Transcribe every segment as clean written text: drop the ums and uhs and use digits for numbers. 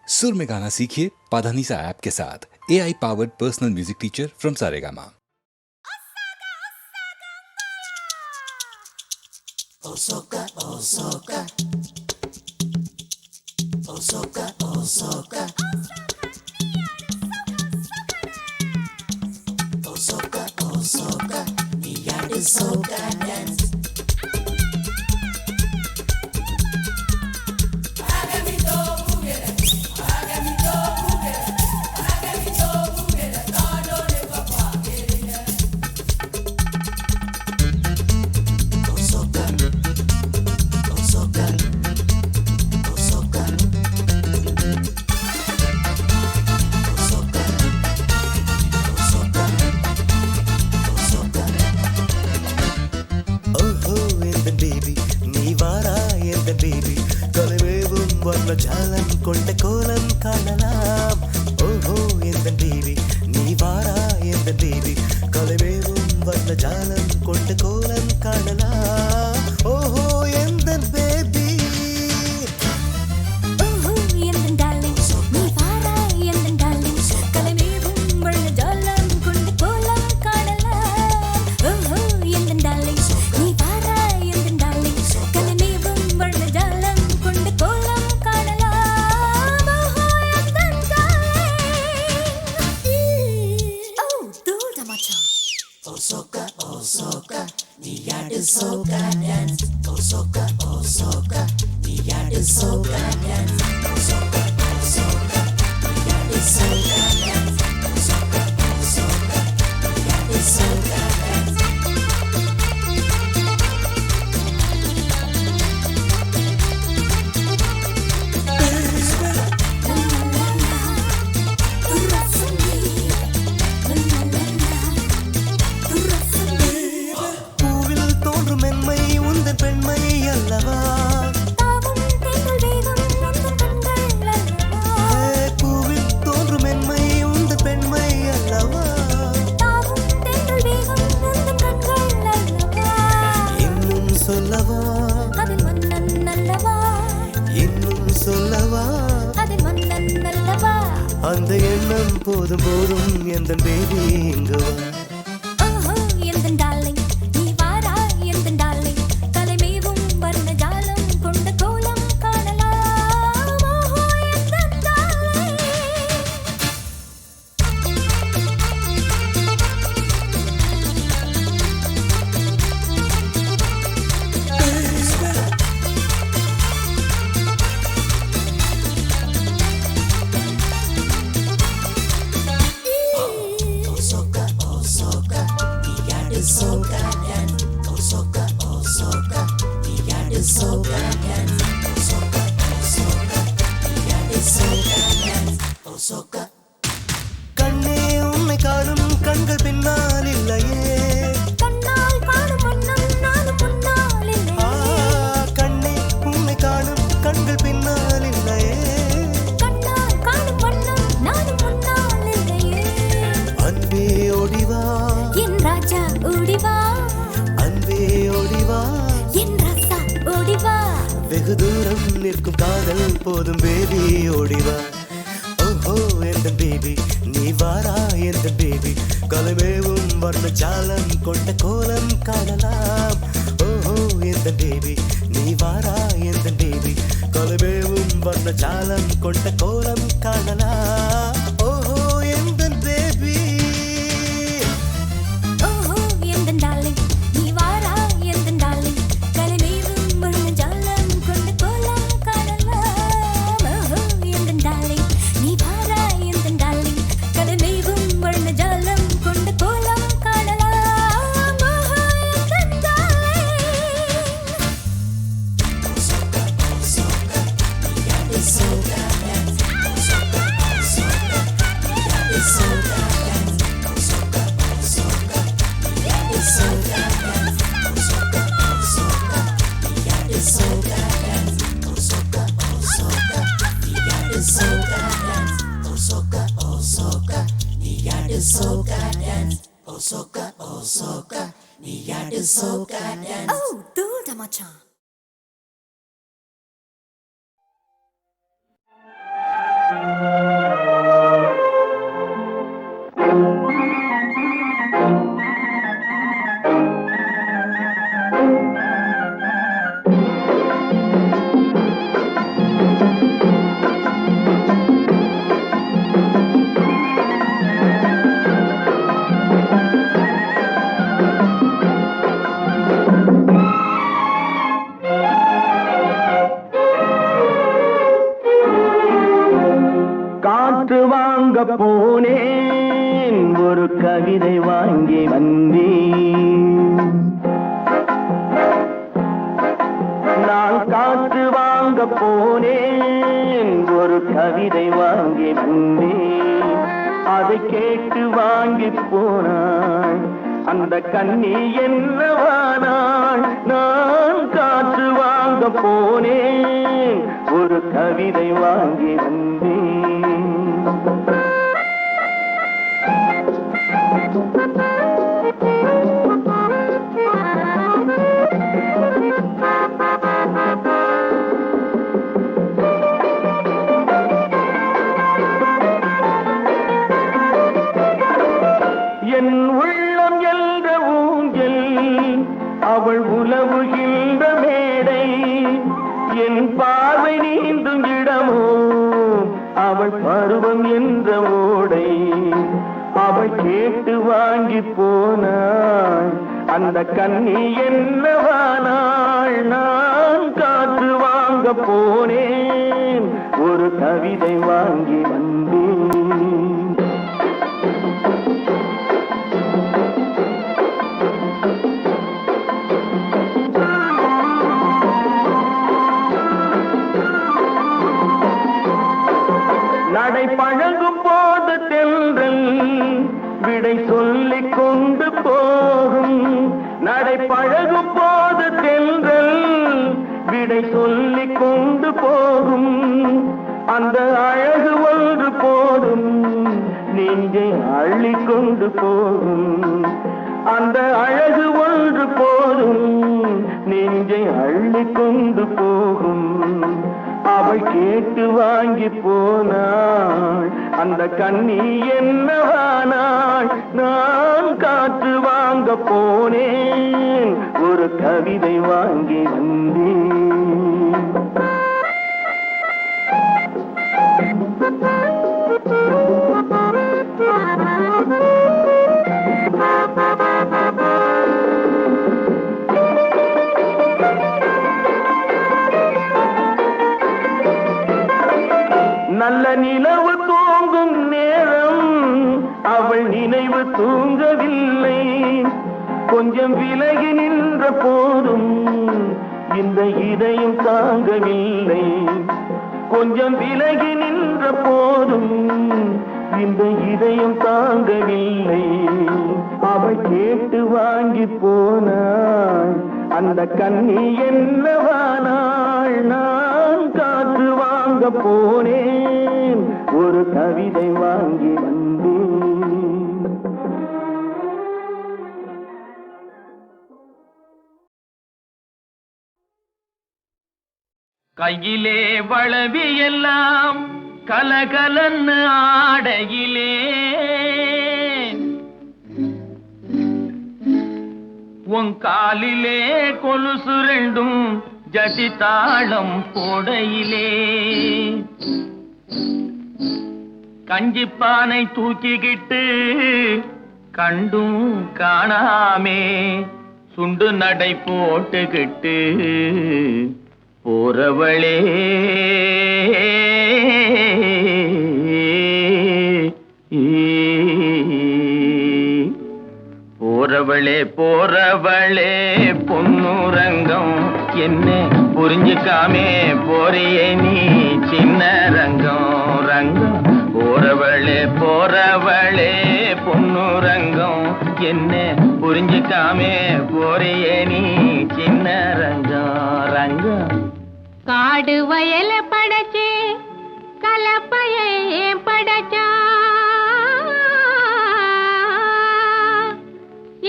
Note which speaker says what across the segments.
Speaker 1: सुर में गाना सीखिए पाधानीसा ऐप के साथ। AI powered personal music teacher from Saregama.
Speaker 2: Osoka, Osoka, Osoka, Osoka, Osoka, Osoka, Niyadu Soka dance.
Speaker 3: ஜாலம் கொண்ட கோலம் காணலாம். ஓஹோ எந்த பேபி நீ வாரா எந்த பேபி கலைமேவும் வந்த ஜாலம் கொண்ட கோலம் காணலாம். ஓஹோ எந்த பேபி
Speaker 4: ஓஹோ எந்த டார்லிங் நீ வாரா எந்த டார்லிங் கலைமேவும் வந்த ஜாலம் கொண்ட கோலம் காணலாம். ஓஹோ எந்த டார்லிங் நீ வாரா எந்த டார்லிங் கலைமேவும் வந்த ஜாலம் கொண்ட கோலம்
Speaker 2: Osoka, Osoka, Niyadu Soka dance. Osoka, Osoka, Niyadu Soka dance. Osoka, Osoka, Niyadu Soka dance. Osoka, Osoka, Niyadu Soka dance.
Speaker 3: அந்த எண்ணம் போதும் போதும் எந்த பேபி இங்கு வா.
Speaker 4: ஓஹோ எந்த டார்லிங் நீ வாரா எந்த டார்லிங் கலைமேவும் வர்ண ஜாலம் கொண்ட கோலம் காணலாம். ஓஹோ எந்த darling
Speaker 2: Soka dance. Osoka, Osoka, Niyadu Soka dance. Osoka, Osoka, Niyadu Soka dance. Osoka.
Speaker 3: கண்ணே உன்னை காணும் கண்கள் பின்னால் இல்லையே.
Speaker 4: கண்ணால் காணும் வண்ணம் நானும் முன்னால் இல்லையே.
Speaker 3: கண்ணே உன்னை காணும் கண்கள் பின்னால் இல்லையே.
Speaker 4: கண்ணால் காணும் வண்ணம் நானும் முன்னால் இல்லையே.
Speaker 3: அன்பே ஓடிவா
Speaker 4: என் ராஜா ஓடிவா.
Speaker 3: அன்பே ஓடிவா
Speaker 4: என் ராசா ஓடிவா.
Speaker 3: வெகு தூரம் நிற்கும் காதல் போதும் பேபி ஓடிவா. ஓஹோ எந்த பேபி நீ வாரா எந்த பேபி கலைமேவும் வர்ண ஜாலம் கொண்ட கோலம் காணலாம். ஓஹோ எந்த பேபி நீ வாரா எந்த பேபி கலைமேவும் வர்ண ஜாலம் கொண்ட கோலம் காணலாம். ஓஹோ எந்த பேபி
Speaker 4: ஓஹோ எந்த டார்லிங் நீ வாரா எந்த டார்லிங் கலைமேவும் வர்ண ஜாலம் கொண்ட கோலம் காணலாம். ஓஹோ எந்த டார்லிங் நீ வாரா எந்த டார்லிங் கலைமேவும் வர்ண ஜாலம் கொண்ட கோலம் காணலாம். ஓஹோ எந்த darling
Speaker 2: Osoka, Osoka, Niyadu Soka dance. Osoka, Osoka, Niyadu Soka dance. Osoka, Osoka, Niyadu Soka dance. Osoka, Osoka, Niyadu Soka dance. Osoka, Osoka, Niyadu Soka dance. Osoka, Osoka, Niyadu Soka dance. Osoka, Osoka, Niyadu Soka dance.
Speaker 4: ஓ தூள்டா மச்சான்.
Speaker 5: காற்று வாங்க போனேன் ஒரு கவிதை வாங்கி வந்தேன். நான் காற்று வாங்க போனேன் ஒரு கவிதை வாங்கி வந்தேன். அதை கேட்டு வாங்கி போனாள் அந்த கண்ணி என்னவானாள். நான் காற்று வாங்க போனேன் ஒரு கவிதை வாங்கி வந்தேன். என் உள்ளம் என்ற ஊஞ்சல் அவள் உலவுகின்ற மேடை. என் பார்வை நீந்தும் இடமோ அவள் பருவம் என்ற ஓடை. அவள் கேட்டு வாங்கி போனாள் அந்த கண்ணி என்னவானாள். நான் காற்று வாங்க போனேன் ஒரு கவிதை வாங்கி வந்தேன். நடை பழகும் போது தென்றல் விடை சொல்லிக் கொண்டு போகும். நடை பழகும் போது தென்றல் விடை சொல்லிக் கொண்டு போகும். அந்த அழகு ஒன்று போதும் நெஞ்சை அள்ளிக் கொண்டு போகும். அந்த அழகு ஒன்று போதும் நெஞ்சை அள்ளிக் கொண்டு போகும். அவள் கேட்டு வாங்கி போனாள் அந்த கண்ணி என்னவானாள். நான் காற்று வாங்க போனேன் ஒரு கவிதை வாங்கி வந்தேன். நல்ல நிலவு தூங்கும் நேரம் அவள் நினைவு தூங்கவில்லை. கொஞ்சம் விலகி நின்ற போதும் இந்த இதயம் தாங்கவில்லை. கொஞ்சம் விலகி நின்ற போதும் இந்த இதயம் தாங்கவில்லை. அவள் கேட்டு வாங்கி போனாள் அந்த கண்ணி என்னவானாள். நான் காற்று வாங்க போனேன் ஒரு கவிதை வாங்கி வந்தேன். கையிலே வளவி எல்லாம் கலகலன்னு ஆடையிலே. உன் காலிலே கொலுசு ரெண்டும் ஜதி தாளம் போடையிலே. கஞ்சிப்பானை தூக்கிக்கிட்டு கண்டும் காணாமே சுண்டு நடை போட்டுக்கிட்டு போறவளே. போறவளே போறவளே பொன்னுரங்கம் என்ன புரிஞ்சுக்காமே போறியே நீ சின்ன ரங்கம் ரங்கம். போறவளே போறவளே பொன்னுரங்கம் என்ன புரிஞ்சுக்காமே போறியே நீ சின்ன ரங்கம் ரங்கம்.
Speaker 4: காடு வயல படைச்சு கலப்பைய படைச்சா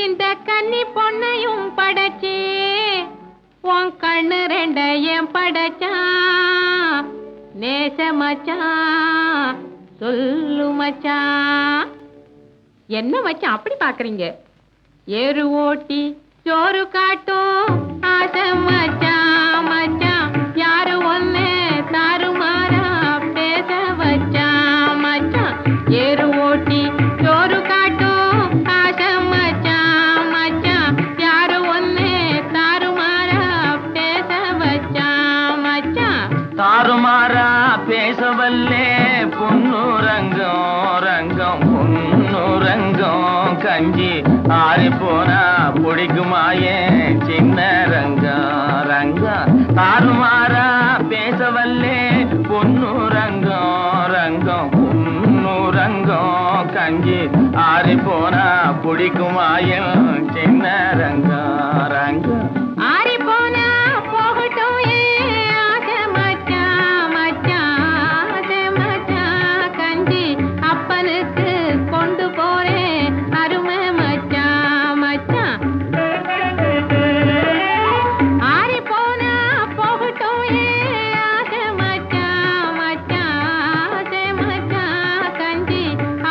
Speaker 4: இந்த கன்னி பொண்ணையும் படைச்சு உன் கண்ணு ரெண்டையும் படைச்சா. நேச மச்சான் சொல்லு மச்சான். என்ன மச்சான் அப்படி பாக்குறீங்க? ஏறு ஓட்டி சோறு காட்டும் ஆசை மச்சான் மச்சான். யாரு ஒன்னு தாறுமாறா பேச வச்சான் மச்சான். ஏறு ஓட்டி சோறு காட்டும் ஆசை மச்சான் மச்சான். யாரு ஒன்னு தாறுமாறா பேச வச்சான் மச்சான்.
Speaker 5: தாறுமாறா பேசவல்ல பேசவல்லே பொன்னுரங்கம் ரங்கம் பொன்னுரங்கம் கஞ்சி ஆறி போனா பிடிக்குமாயே சின்ன ரங்கம் ரங்கம் தாறுமாறா பேசவல்லே பொன்னுரங்கம் ரங்கம் பொன்னுரங்கம் கஞ்சி ஆறி போனா பிடிக்குமாயே சின்ன ரங்கம் ரங்கம்
Speaker 4: ஆறி போனா போகட்டும் ஆசை மச்சான் மச்சான் ஆசை மச்சான் கஞ்சி அப்பனுக்கு கொண்டு போறேன் அருமை மச்சான் மச்சான் ஆறி போனா போகட்டும் ஆசை மச்சான் மச்சான் ஆசை மச்சான் கஞ்சி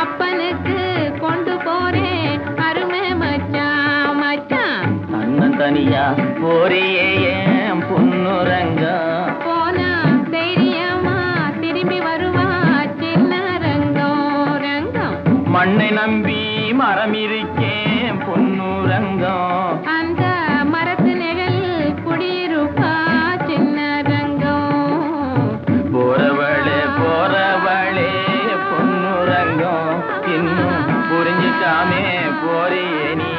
Speaker 4: அப்பனுக்கு கொண்டு போறேன் அருமை மச்சான் மச்சான்
Speaker 5: அண்ணன் தனியா போறியே ஏன் பொன்னுரங்கம்
Speaker 4: போனா தைரியமா திரும்பி வருவா சின்ன ரங்கம் ரங்கம்
Speaker 5: மண்ணை நம்பி மரம் இருக்கேன் பொன்னுரங்கம்
Speaker 4: அந்த மரத்து நிழல் குடியிருப்பா சின்ன ரங்கம்
Speaker 5: போறவளே பொன்னுரங்கம் இன்னும் புரிஞ்சுக்காமே போறியே நீ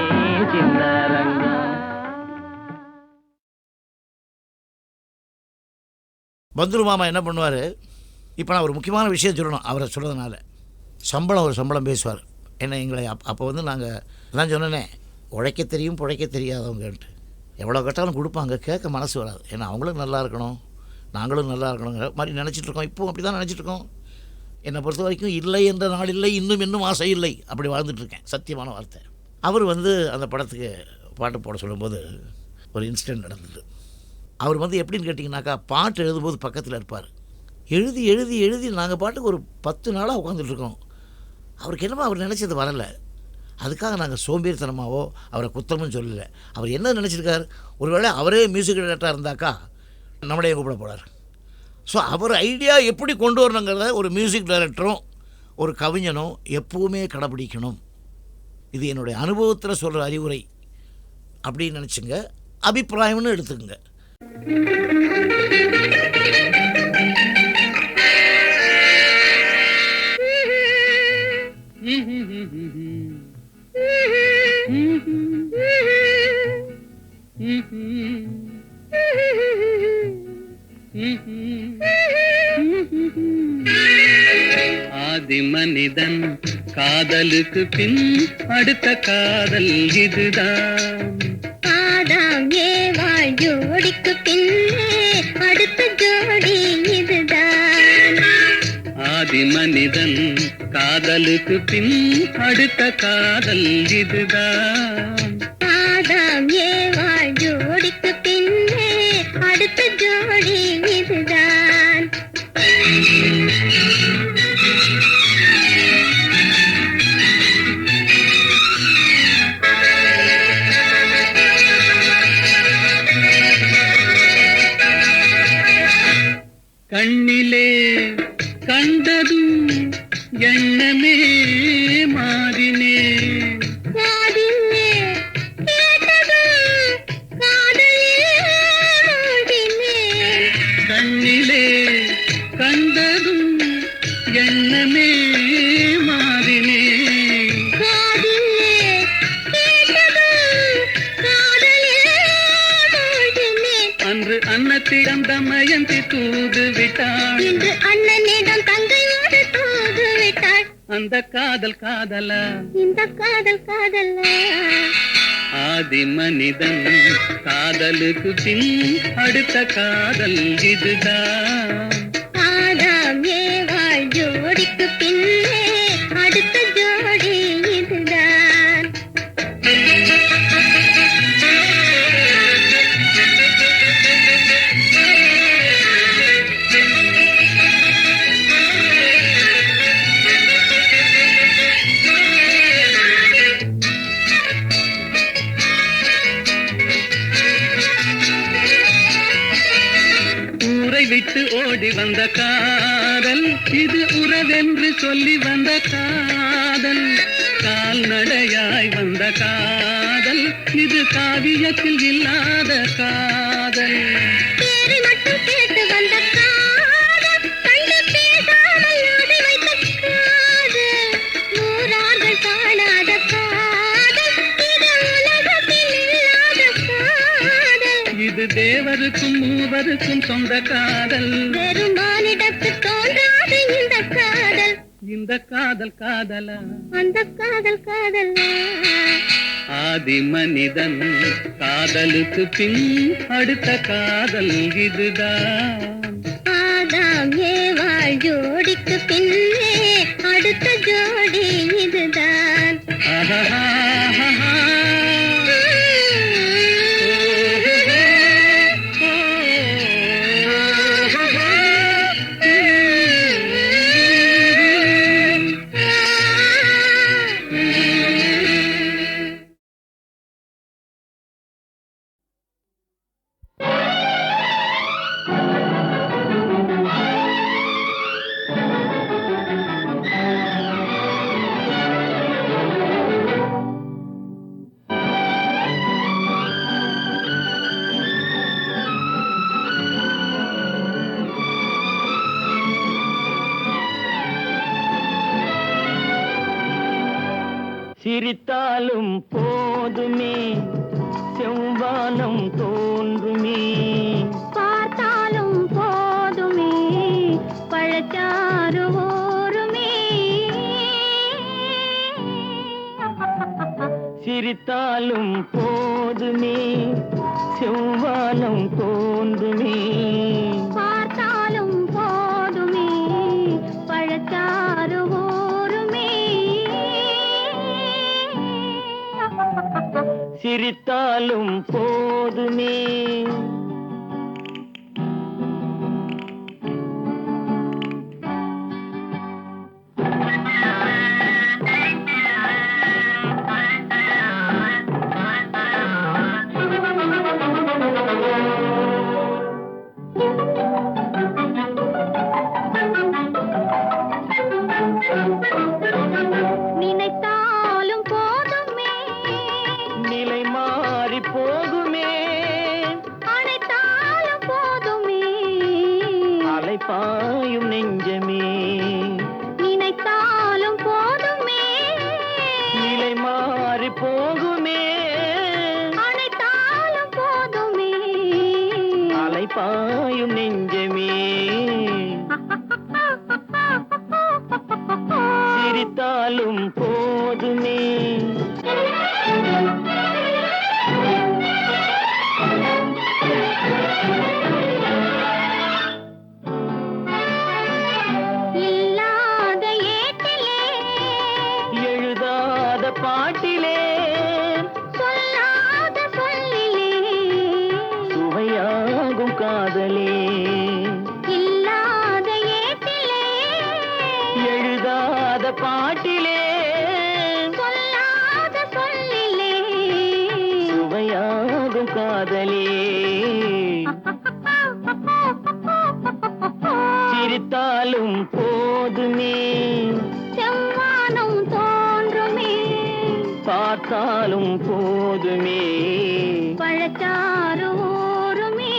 Speaker 5: சின்ன ரங்கம்
Speaker 6: பந்துரு மாமா என்ன பண்ணுவார்? இப்போ நான் ஒரு முக்கியமான விஷயம் சொல்லணும் அவரை சொல்கிறதுனால. ஒரு சம்பளம் பேசுவார். என்ன எங்களை அப்போ வந்து நாங்கள் நான் சொன்னேனே, உழைக்க தெரியும் பிழைக்க தெரியாதவங்கன்ட்டு. எவ்வளோ கட்டாலும் கொடுப்பாங்க, கேட்க மனசு வராது. ஏன்னா அவங்களும் நல்லா இருக்கணும், நாங்களும் நல்லா இருக்கணுங்கிற மாதிரி நினச்சிட்ருக்கோம். இப்போவும் அப்படி தான் நினச்சிட்ருக்கோம். என்னை பொறுத்த வரைக்கும் இல்லை என்ற நாள் இல்லை, இன்னும் ஆசை இல்லை, அப்படி வாழ்ந்துட்டுருக்கேன். சத்தியமான வார்த்தை. அவர் வந்து அந்த படத்துக்கு பாட்டு போட சொல்லும்போது ஒரு இன்சிடெண்ட் நடந்தது. அவர் வந்து எப்படின்னு கேட்டிங்கனாக்கா, பாட்டு எழுதும்போது பக்கத்தில் இருப்பார். எழுதி எழுதி எழுதி நாங்கள் பாட்டுக்கு ஒரு 10 நாளாக உட்காந்துட்ருக்கோம். அவருக்கு என்னமோ அவர் நினச்சது வரலை. அதுக்காக நாங்கள் சோம்பேறித்தனமாவோ அவரை குத்தமும் சொல்லலை. அவர் என்ன நினச்சிருக்கார், ஒருவேளை அவரே மியூசிக் டைரக்டராக இருந்தாக்கா நம்மளே கூப்பிட போகிறார். ஸோ அவர் ஐடியா எப்படி கொண்டு வரணுங்கிறத ஒரு மியூசிக் டைரக்டரும் ஒரு கவிஞனும் எப்போவுமே கடைப்பிடிக்கணும். இது என்னுடைய அனுபவத்தில் சொல்கிற அறிவுரை அப்படின்னு நினச்சிங்க, அபிப்பிராயம்னு எடுத்துக்கோங்க.
Speaker 7: ஆதி மனிதன் காதலுக்கு பின் அடுத்த காதல் இதுதான்.
Speaker 4: ஆதாம் ஏவாள் ஜோடிக்கு பின்னே அடுத்த ஜோடி இதுதான்.
Speaker 7: ஆதி மனிதன் காதலுக்கு பின் அடுத்த காதல் இதுதான்.
Speaker 4: ஆதாம் ஏவாள் ஜோடிக்கு பின்னே அடுத்த ஜோடி இதுதான்.
Speaker 7: கண்ணிலே கண்டதும் எண்ணமே மாறினே.
Speaker 4: காதிலே கேட்டதும் காதலில் மூழ்கினேன்.
Speaker 7: கண்ணிலே கண்டதும் எண்ணமே மாறினே.
Speaker 4: காதிலே கேட்டதும் காதலில் மூழ்கினேன்.
Speaker 7: அன்று அன்னத்திடம் தமயந்தி தூது விட்டாள்.
Speaker 4: இன்று அண்ணனிடம் தங்கையோடு தூது விட்டாள்.
Speaker 7: அந்த காதல் காதலா,
Speaker 4: இந்த காதல் காதலா.
Speaker 7: ஆதி மனிதன் காதலுக்கு பின் அடுத்த காதல் இதுதான்.
Speaker 4: ஆதாம் ஏவாள் ஜோடிக்கு பின்னே அடுத்த ஜோடி இதுதான்.
Speaker 7: ஊரை விட்டு ஓடி வந்த காதல், இது உறவென்று சொல்லி வந்த காதல். கால்நடையாய் வந்த காதல், இது காவியத்தில் இல்லாத காதல்.
Speaker 4: பேரை மட்டும் கேட்டு வந்த காதல், கண்டு பேசாமல்
Speaker 7: இது தேவருக்கும் மூவருக்கும் சொந்த காதல்.
Speaker 4: பெருமானிடத்து தோன்றாது இந்த காதல்.
Speaker 7: இந்த காதல் காதலா,
Speaker 4: அந்த காதல் காதலா.
Speaker 7: ஆதி மனிதன் காதலுக்கு பின் அடுத்த காதல் இதுதான்.
Speaker 4: ஆதாம் ஏவாள் ஜோடிக்கு பின்னே அடுத்த ஜோடி இதுதான்.
Speaker 5: சிரித்தாலும் போதுமே செவ்வானம் தோன்றுமே.
Speaker 4: பார்த்தாலும் போதுமே பழச்சாறு ஊருமே.
Speaker 5: சிரித்தாலும் போதுமே செவ்வானம் தோன்றுமே.
Speaker 4: பார்த்தாலும் போதுமே பழச்சாறு ஊருமே.
Speaker 5: சிரித்தாலும் போதுமே.
Speaker 4: நினைத்தாலும் போதுமே
Speaker 5: நிலை மாறி போகுமே.
Speaker 4: அனைத்தாலும் போதுமே
Speaker 5: அலைப்பாயும் நெஞ்சமே.
Speaker 4: நினைத்தாலும் போதுமே
Speaker 5: நிலை மாறி போகுமே.
Speaker 4: அனைத்தாலும் போதுமே
Speaker 5: அலைப்பாயும் நெஞ்சமே. சிரித்தாலும் போதுமே.
Speaker 4: இல்லாத ஏட்டிலே
Speaker 5: எழுதாத பாட்டிலே
Speaker 4: சொல்லாத சொல்லிலே
Speaker 5: சுவையாகும் காதலே.
Speaker 4: இல்லாத ஏட்டிலே
Speaker 5: எழுதாத பாட்டிலே
Speaker 4: சொல்லாத சொல்லிலே
Speaker 5: சுவையாகும் காதலே. சிரித்தாலும் போதுமே
Speaker 4: செவ்வானம் தோன்றுமே.
Speaker 5: பார்த்தாலும் போதுமே.
Speaker 4: பழச்சாறு ஊருமே.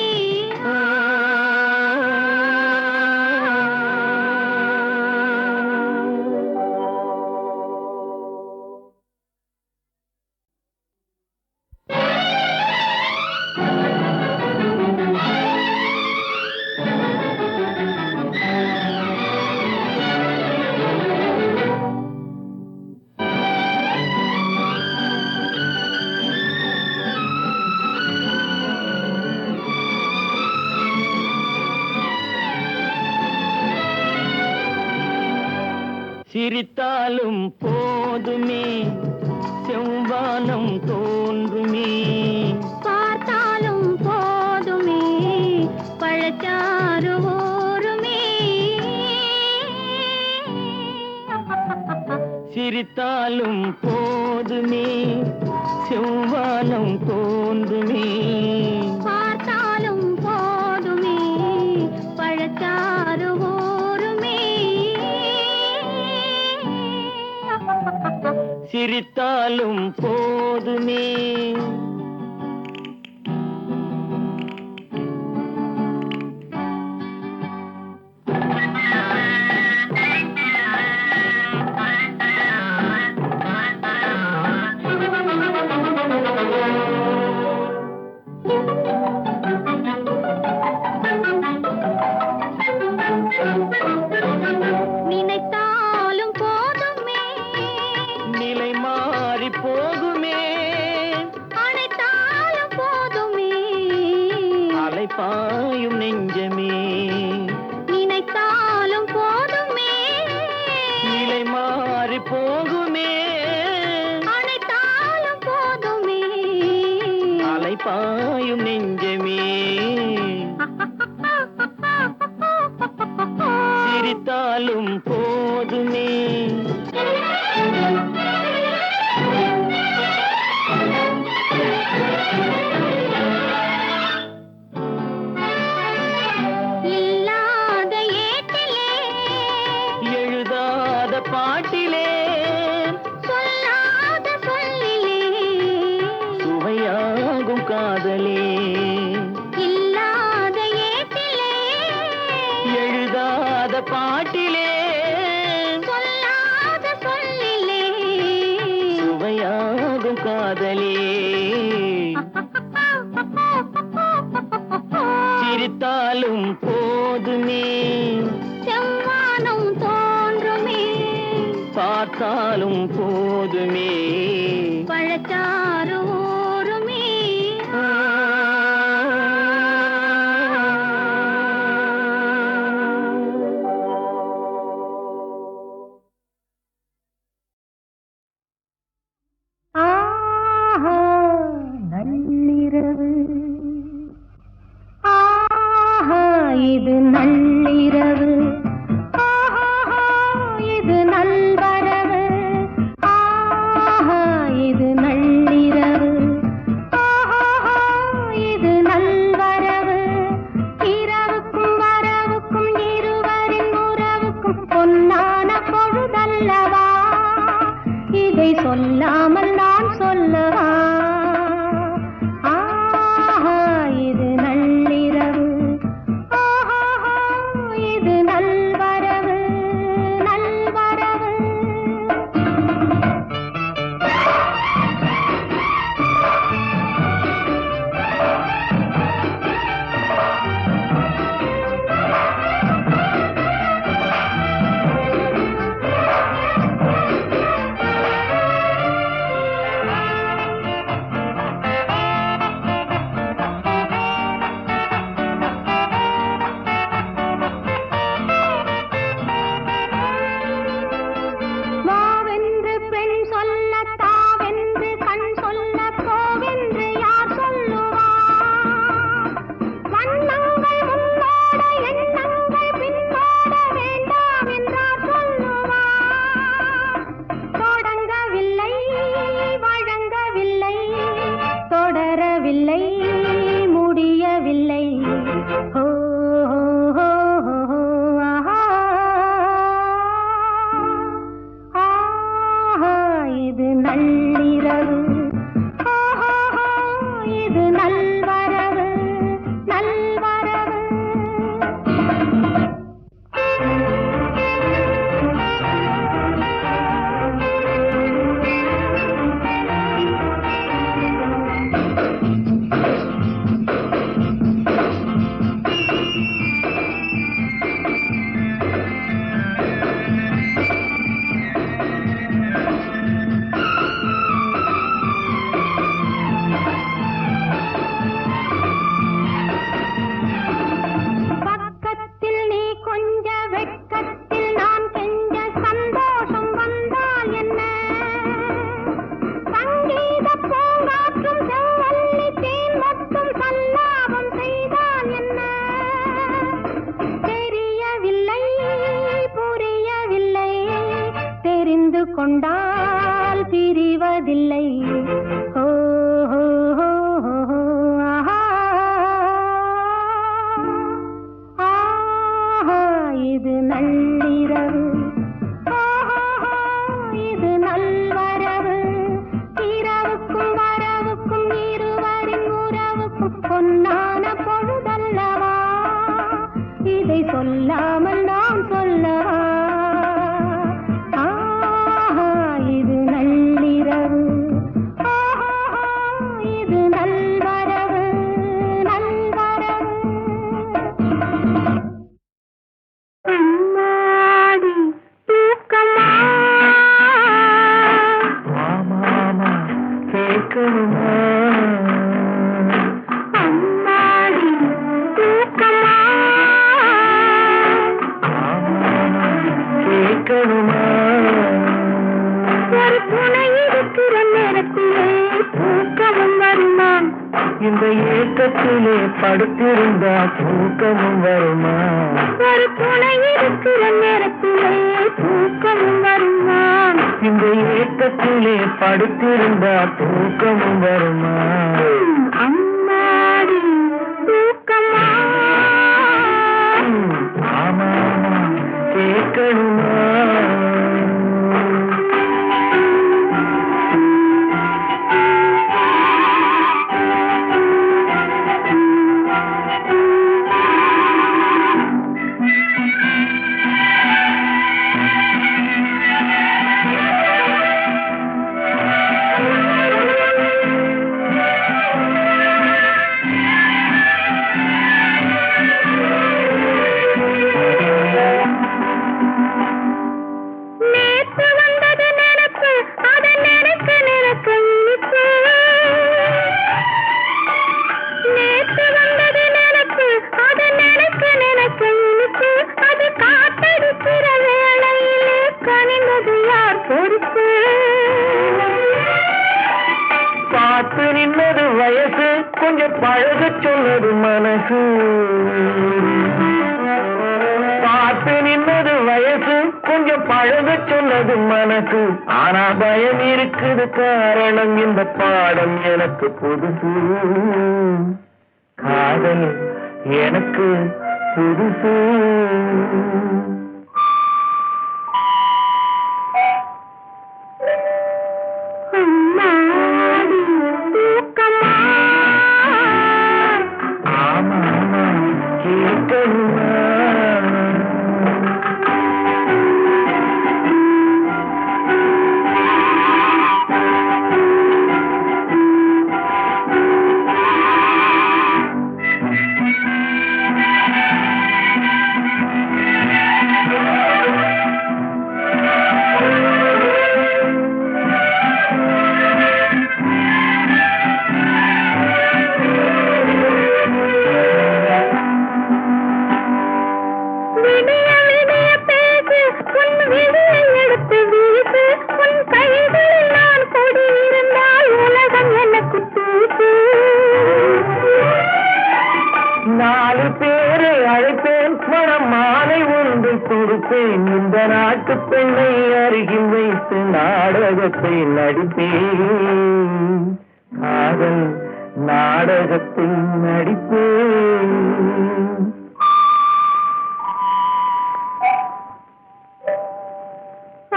Speaker 5: சிரித்தாலும் போதுமே செவ்வானம் தோன்றுமே.
Speaker 4: பார்த்தாலும் போதுமே பழச்சாறு ஊருமே.
Speaker 5: சிரித்தாலும் போதுமே செவ்வானம் தோன்றுமே.
Speaker 4: பார்த்தாலும் போதுமே பழச்சாறு ஊருமே.
Speaker 5: சிரித்தாலும் போதுமே. சிரித்தாலும் போதுமே.
Speaker 4: இல்லாத ஏட்டிலே
Speaker 5: எழுதாத பாட்டிலே
Speaker 4: சொல்லாத சொல்லிலே
Speaker 5: சுவையாகும் காதலே.
Speaker 4: இல்லாத ஏட்டிலே
Speaker 5: எழுதாத பாட்டிலே
Speaker 4: சொல்லாத சொல்லிலே
Speaker 5: சுவையாகும் காதலே. சிரித்தாலும் போதுமே,
Speaker 4: செவ்வானம் தோன்றுமே,
Speaker 5: பார்த்தாலும் போதுமே.
Speaker 4: பழச்சாறு ஊறுமே. ஆஹா நள்ளிரவு, ஆஹா இது நள்ளிரவு, ஆஹா இது நல்வரவு, ஆஹா இது நள்ளிரவு, ஆஹா இது நல்வரவு. இரவுக்கும் வரவுக்கும் இருவரின் உறவுக்கும் பொன்னான பொழுதல்லவா, இதை சொல்லாமல் நான் சொல்லவா. ஆஹா இது நள்ளிரவு, ஆஹா இது நல்வரவு, நல்வரவு. வாவென்று பெண் சொல்ல, தாவென்று கண் சொல்ல, போவென்று யார் சொல்லுவார்? வண்ணங்கள் முன்னோட எண்ணங்கள் பின்னோட வேண்டாம் என்றார் சொல்லுவார். தொடங்கவில்லை வழங்கவில்லை, தொடரவில்லை முடியவில்லை. ஓ ஆஹா இது நள்ளிரவு, ஆஹா இது நல்வரவு, நல்வரவு. பக்கத்தில் நீ கொஞ்ச, வெட்கத்தில் நான் கெஞ்ச, சந்தோஷம் வந்தால் என்ன? சங்கீத பூங்காற்றும் செவ்வல்லி தேன் மட்டும் சல்லாபம் செய்தால் என்ன? தெரியவில்லை புரியவில்லை, தெரிந்து கொண்டால் பிரிவதில்லை. ஓ ஆஹா ஆஹா இது நள்ளிரவு, ஆஹா இது நல்வரவு. இரவுக்கும் வரவுக்கும் இருவரின் உறவுக்கும் பொன்னான பொழுதல்லவா, இதை சொல்லாமல் நான் சொல்லவா. ஆஹா இது நள்ளிரவு, ஆஹா
Speaker 5: இந்த ஏக்கத்திலே படுத்திருந்தா தூக்கமும் வருமா?
Speaker 4: ஒரு துணை இருக்கிற நேரத்திலே தூக்கமும் வருமா?
Speaker 5: இந்த ஏக்கத்திலே படுத்திருந்தா தூக்கமும் வருமா?
Speaker 4: அம்மாடி தூக்கமா?
Speaker 5: ஆமா கேட்கணுமா?
Speaker 4: நேத்து வந்தது நினைப்பு, அதை நினைக்க நினைக்க இனிப்பு. நேத்து வந்தது நினைப்பு, அதை நினைக்க நினைக்க இனிப்பு. அது காத்தடிக்கிற வேளையிலே கனிந்தது யார் பொறுப்பு?
Speaker 5: பார்த்து நின்னது வயசு, கொஞ்சம் பழக சொன்னது மனசு. பார்த்து நின்னது வயசு, கொஞ்சம் பழக சொன்னது மனசு. ஆனா பயம் இருக்குது, காரணம் இந்த பாடம் எனக்கு புதுசு. காதல் எனக்கு புதுசு.
Speaker 4: அம்மாடி தூக்கமா?
Speaker 5: ஆமா கேட்கணுமா?
Speaker 4: விடிய விடிய பேசு, உன் விடியை எடுத்து வீசு. உன் கைகளில் நான் கொடியிருந்தால் உலகம் எனக்கு தூசு.
Speaker 5: நாலு பேரை அழைப்பேன், மனம் மாலை ஒன்று கொடுப்பேன். இந்த நாட்டு பெண்ணை அருகில் வைத்து நாடகத்தை நடிப்பேன். காதல் நாடகத்தை நடிப்பேன்.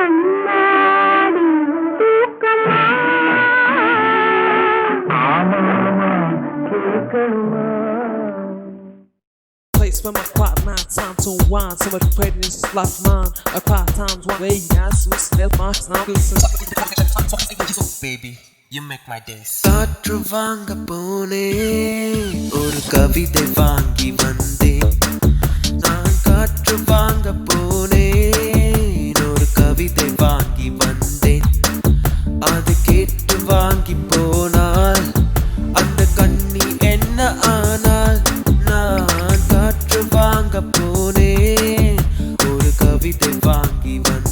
Speaker 4: அம்மாடி தூக்கமா?
Speaker 5: ஆமா கேட்கணுமா?
Speaker 8: Place where my quiet mind, time to unwind. So much prejudice is left mine. A quiet times one way, yes, we still my time.
Speaker 9: Baby, you make my days.
Speaker 3: காற்று வாங்க போனே, ஒரு கவிதை வாங்கி வந்தேன். நான் காற்று வாங்க போனேன், ஒரு கவிதை வாங்கி வந்தேன். அது கேட்டு வாங்கி போனால் அந்த கண்ணி என்ன ஆனால்? நான் காற்று வாங்க போனேன், ஒரு கவிதை வாங்கி வந்தேன்.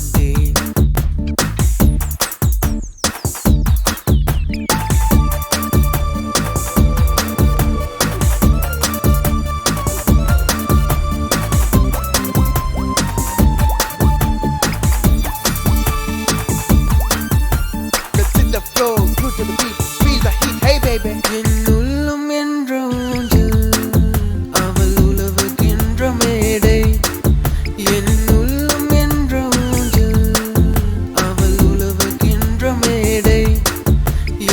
Speaker 3: என்னுள்ளும் என்ற ஊஞ்சல், அவள் உலவுகின்ற மேடை. என்னுள்ளும் என்ற ஊஞ்சல், அவள் உலவுகின்ற மேடை.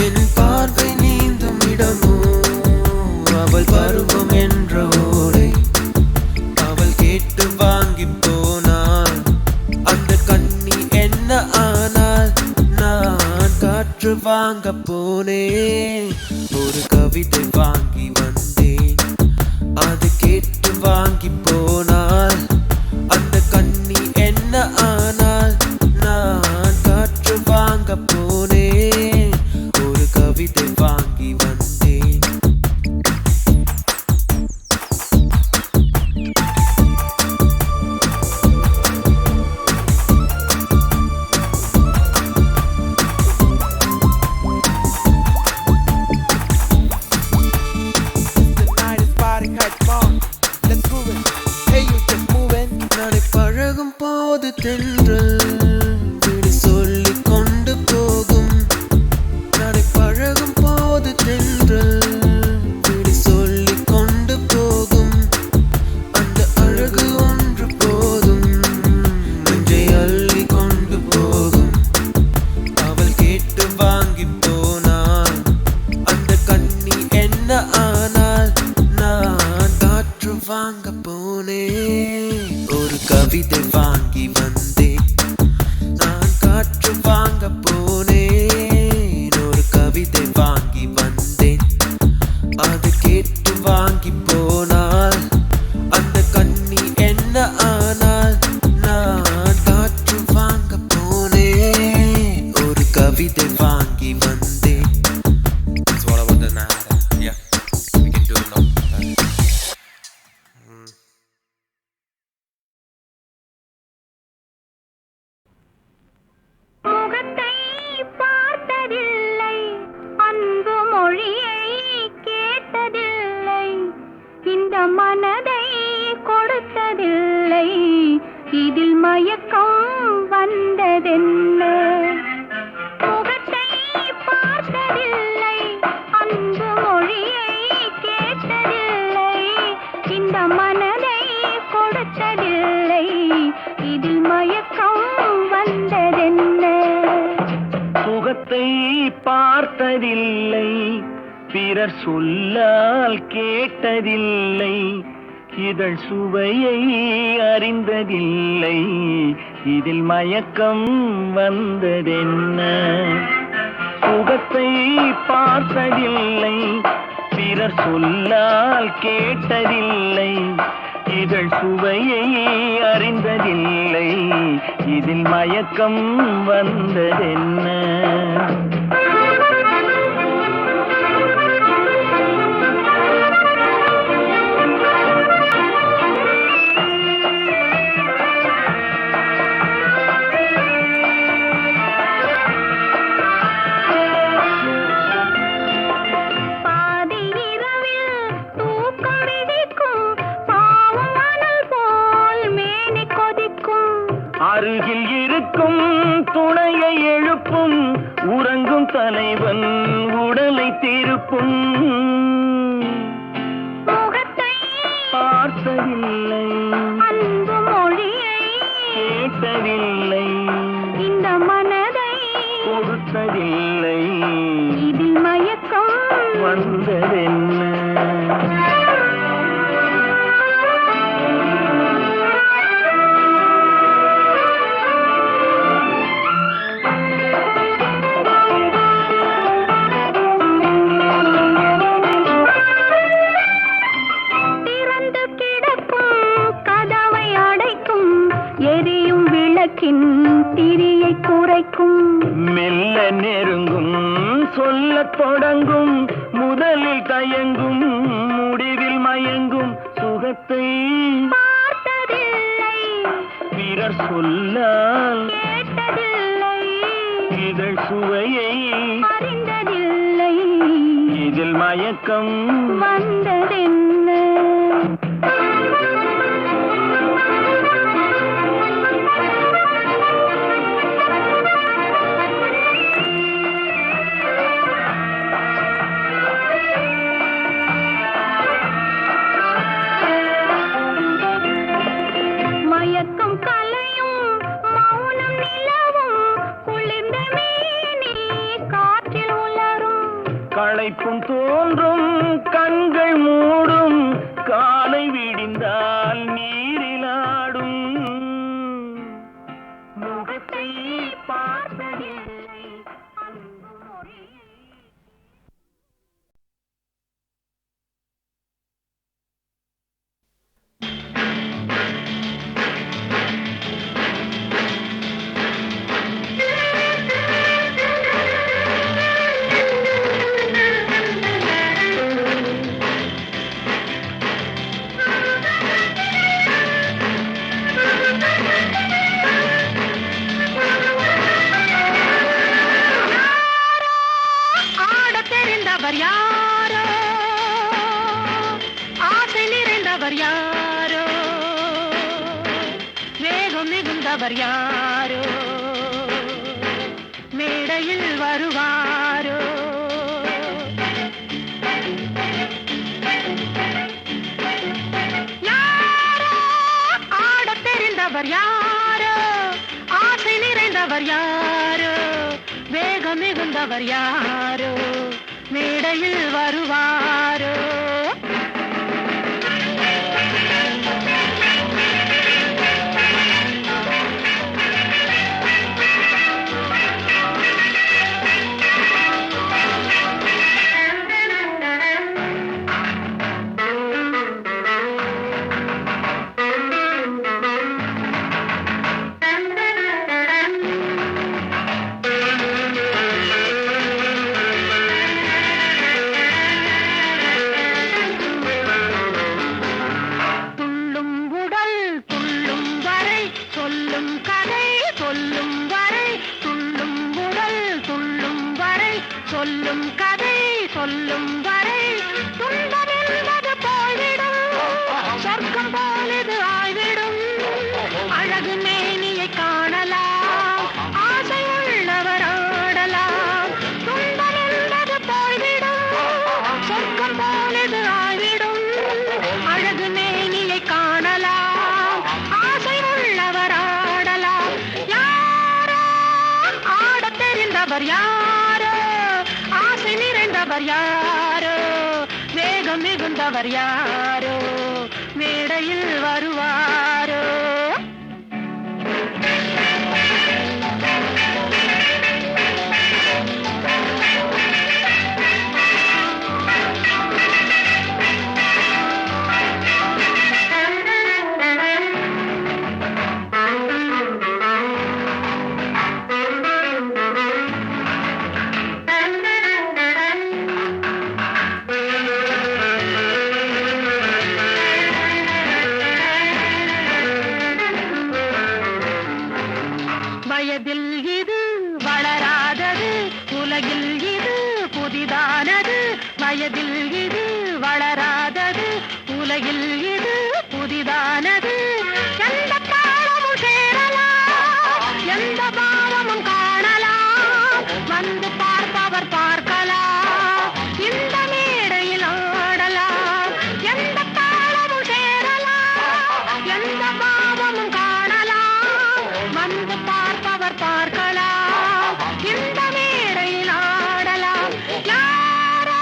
Speaker 3: என் பார்வை நீந்தும் இடமோ, அவள் பருவம் என்ற ஓடை. அவள் கேட்டு வாங்கி போனாள், அந்த கண்ணி என்ன ஆனால்? நான் காற்று வாங்க போனேன், ஒரு கவிதை வாங்கி வந்தேன். அது கேட்டு வாங்கி போனால் அந்த கண்ணி என்ன ஆனால்? நான் காற்று வாங்க போனேன், ஒரு கவிதை வாங்கி வந்தேன்.
Speaker 8: தென்றல் விடு சொல்லிக் கொண்டு போகும் நடை பழகும் போது தென்றல் விடு சொல்லிக் கொண்டு போகும் அந்த அழகு ஒன்று போதும் நெஞ்சை அள்ளி கொண்டு போகும் அவள் கேட்டு வாங்கி போனாள் அந்த கண்ணி என்ன ஆனால் நான் காற்று வாங்க போனேன் ஒரு கவிதை வாங்கி வந்தேன் நான் காற்று வாங்க போனேன் ஒரு கவிதை வாங்கி வந்தேன் அது கேட்டு வாங்கி போனால் அந்த கண்ணி என்ன ஆனால் நான் காற்று வாங்க போனேன் ஒரு கவிதை வாங்கி வந்தேன். That's what I want to know. Yeah, we can do it now.
Speaker 4: முகத்தை பார்த்ததில்லை அன்பு மொழியை கேட்டதில்லை இந்த மனதை கொடுத்ததில்லை இதில் மயக்கம் வந்ததென்ன முகத்தை பார்த்ததில்லை அன்பு மொழியை கேட்டதில்லை இந்த மனதை கொடுத்ததில்லை இதில் மயக்கம் வந்ததென்ன
Speaker 5: முகத்தை பார்த்ததில்லை பிறர் சொல்லால் கேட்டதில்லை இதழ் சுவையை அறிந்ததில்லை இதில் மயக்கம் வந்ததென்ன முகத்தை பார்த்ததில்லை பிறர் சொல்லால் கேட்டதில்லை இதழ் சுவையை அறிந்ததில்லை இதில் மயக்கம் வந்ததென்ன அருகில் இருக்கும் துணையை எழுப்பும் உறங்கும் தலைவன் உடலை திருப்பும்
Speaker 4: முகத்தை
Speaker 5: பார்த்ததில்லை
Speaker 4: அன்பு மொழியை
Speaker 5: கேட்டதில்லை
Speaker 4: இந்த மனதை
Speaker 5: கொடுத்ததில்லை
Speaker 4: இதில் மயக்கம்
Speaker 5: வந்ததென்ன
Speaker 4: திறந்து கிடக்கும் கதவை அடைக்கும் எரியும் விளக்கின் திரியை குறைக்கும்
Speaker 5: மெல்ல நெருங்கும் சொல்லத் தொடங்கும் முதலில் தயங்கும் முடிவில் மயங்கும் சுகத்தை
Speaker 4: பார்த்ததில்லை
Speaker 5: பிறர் சொல்லால்
Speaker 4: கேட்டதில்லை
Speaker 5: இதழ் சுவையை
Speaker 4: அறிந்ததில்லை
Speaker 5: இதில் மயக்கம்
Speaker 4: வந்ததென்ன மயக்கம் கலையும் மௌனம் நிலவும் குளிர்ந்த மேனி காற்றில் உலரும்
Speaker 5: களைப்பும் தோன்றும் கண்கள் மூடும் காலை விடிந்தால் நீரிலாடும் முகத்தை பார்த்ததில்லை
Speaker 4: அன்பு மொழியை தெரிந்தவர் யாரோ ஆசை நிறைந்தவர் யாரோ வேகம் மிகுந்தவர் யாரோ
Speaker 9: வருவாரோ மேடையில் வருவாரோ யாரோ ஆடத் தெரிந்தவர் யாரோ ஆசை நிறைந்தவர் யாரோ வேகம் மிகுந்தவர் யாரோ மேடையில் வருவாரோ சொல்லும் கதை சொல்லும் வரை துன்பம் என்பது போய்விடும் சொர்க்கம் போலது ஆய்விடும் அழகு மேனியை காணலாம் ஆசை உள்ளவர் ஆடலாம் துன்பம் என்பது போய்விடும் சொர்க்கம் போலது ஆய்விடும் அழகு மேனியை காணலாம் ஆசை உள்ளவர் ஆடலாம் யாரோ ஆடத் தெரிந்தவர் யாரோ ஆசை நிறைந்தவர் யாரோ வேகம் மிகுந்தவர் யாரோ மேடையில் வருவாரோ வயதில் இது வளராதது உலகில் இது புதிதானது வயதில் இது வளராதது உலகில் இது புதிதானது எந்த தாளமும் சேரலாம் எந்த பாவமும் காணலாம் வந்து பார்ப்பவர் பார்க்கலாம் இந்த மேடையில் ஆடலாம் எந்த தாளமும் சேரலாம் எந்த பாவமும் காணலாம் வந்து பார்ப்பவர் பார்க்கலாம் இந்த மேடையில் ஆடலாம் யாரோ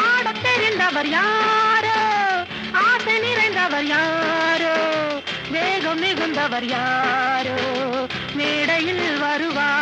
Speaker 9: ஆடத் தெரிந்தவர் யாரோ ஆசை நிறைந்தவர் யாரோ வேகம் மிகுந்தவர் யாரோ மேடையில் வருவார்